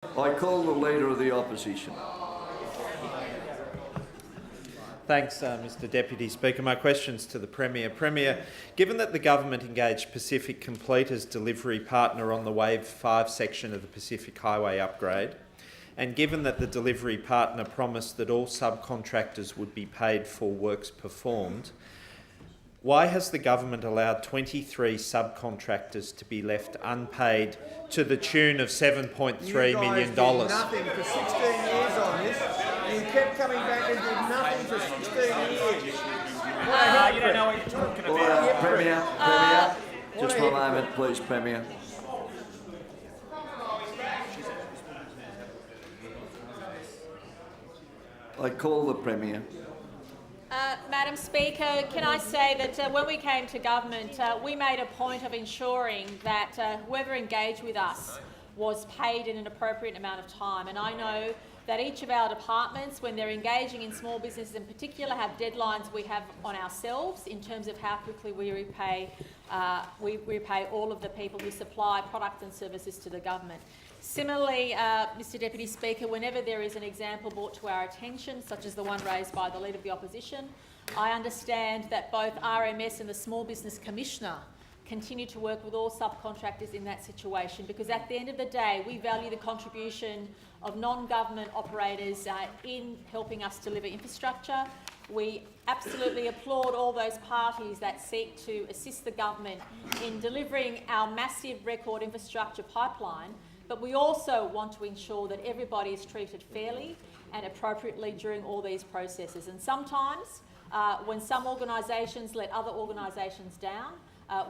I call the Leader of the Opposition. Thanks, Mr Deputy Speaker. My question's to the Premier. Premier, given that the government engaged Pacific Complete as delivery partner on the Wave 5 section of the Pacific Highway upgrade, and given that the delivery partner promised that all subcontractors would be paid for works performed, why has the government allowed 23 subcontractors to be left unpaid to the tune of $7.3 million? You guys did nothing for 16 years on this. You kept coming back and did nothing for 16 years. You don't know what you're talking about. Premier, just one moment, please, Premier. I call the Premier. Madam Speaker, can I say that when we came to government, we made a point of ensuring that whoever engaged with us was paid in an appropriate amount of time. And I know that each of our departments, when they're engaging in small businesses in particular, have deadlines we have on ourselves in terms of how quickly we repay all of the people who supply products and services to the government. Similarly, Mr Deputy Speaker, whenever there is an example brought to our attention, such as the one raised by the Leader of the Opposition, I understand that both RMS and the Small Business Commissioner continue to work with all subcontractors in that situation, because at the end of the day, we value the contribution of non-government operators in helping us deliver infrastructure. We absolutely applaud all those parties that seek to assist the government in delivering our massive record infrastructure pipeline, but we also want to ensure that everybody is treated fairly and appropriately during all these processes. And sometimes, when some organisations let other organisations down,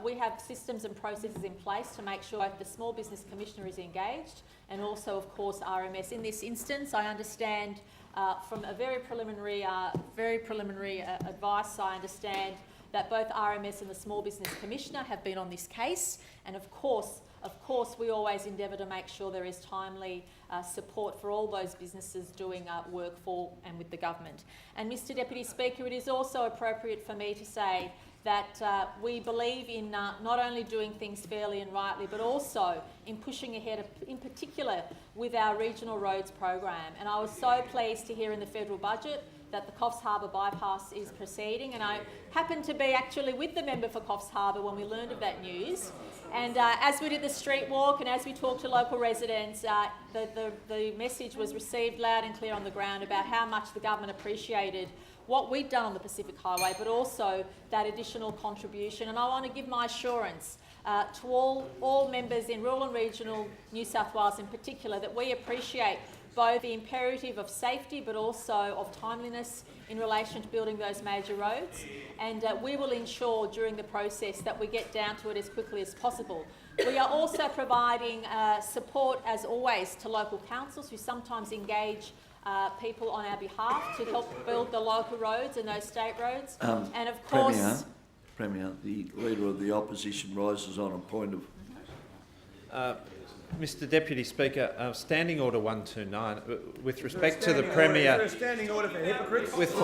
we have systems and processes in place to make sure both the Small Business Commissioner is engaged and also, of course, RMS. In this instance, I understand from a very preliminary advice, I understand that both RMS and the Small Business Commissioner have been on this case, and of course, we always endeavour to make sure there is timely support for all those businesses doing work for and with the government. And Mr Deputy Speaker, it is also appropriate for me to say that we believe in not only doing things fairly and rightly, but also in pushing ahead, in particular with our regional roads program. And I was so pleased to hear in the federal budget that the Coffs Harbour bypass is proceeding, and I happened to be actually with the member for Coffs Harbour when we learned of that news. And as we did the street walk and as we talked to local residents, the message was received loud and clear on the ground about how much the government appreciated what we'd done on the Pacific Highway, but also that additional contribution. And I want to give my assurance to all members in rural and regional New South Wales in particular that we appreciate both the imperative of safety but also of timeliness in relation to building those major roads, and we will ensure during the process that we get down to it as quickly as possible. We are also providing support, as always, to local councils who sometimes engage people on our behalf to help build the local roads and those state roads. And of course... Premier, the Leader of the Opposition rises on a point of... Mr Deputy Speaker, Standing Order 129, with respect to the Premier... Standing order for hypocrites. With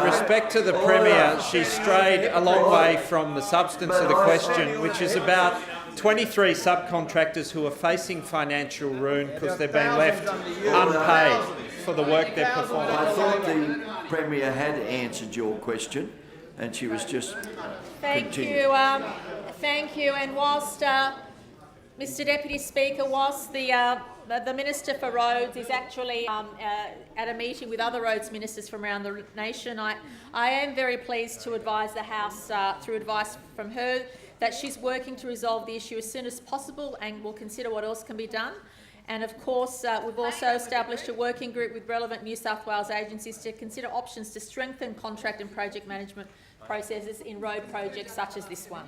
respect to the Premier, she strayed a long way from the substance of the question, which is about 23 subcontractors who are facing financial ruin because they've been left unpaid for the work they've performed. I thought the Premier had answered your question and she was just continuing. Thank you. And whilst... Mr Deputy Speaker, whilst the Minister for Roads is actually at a meeting with other roads ministers from around the nation, I am very pleased to advise the House, through advice from her, that she's working to resolve the issue as soon as possible and will consider what else can be done. And of course, we've also established a working group with relevant New South Wales agencies to consider options to strengthen contract and project management processes in road projects such as this one.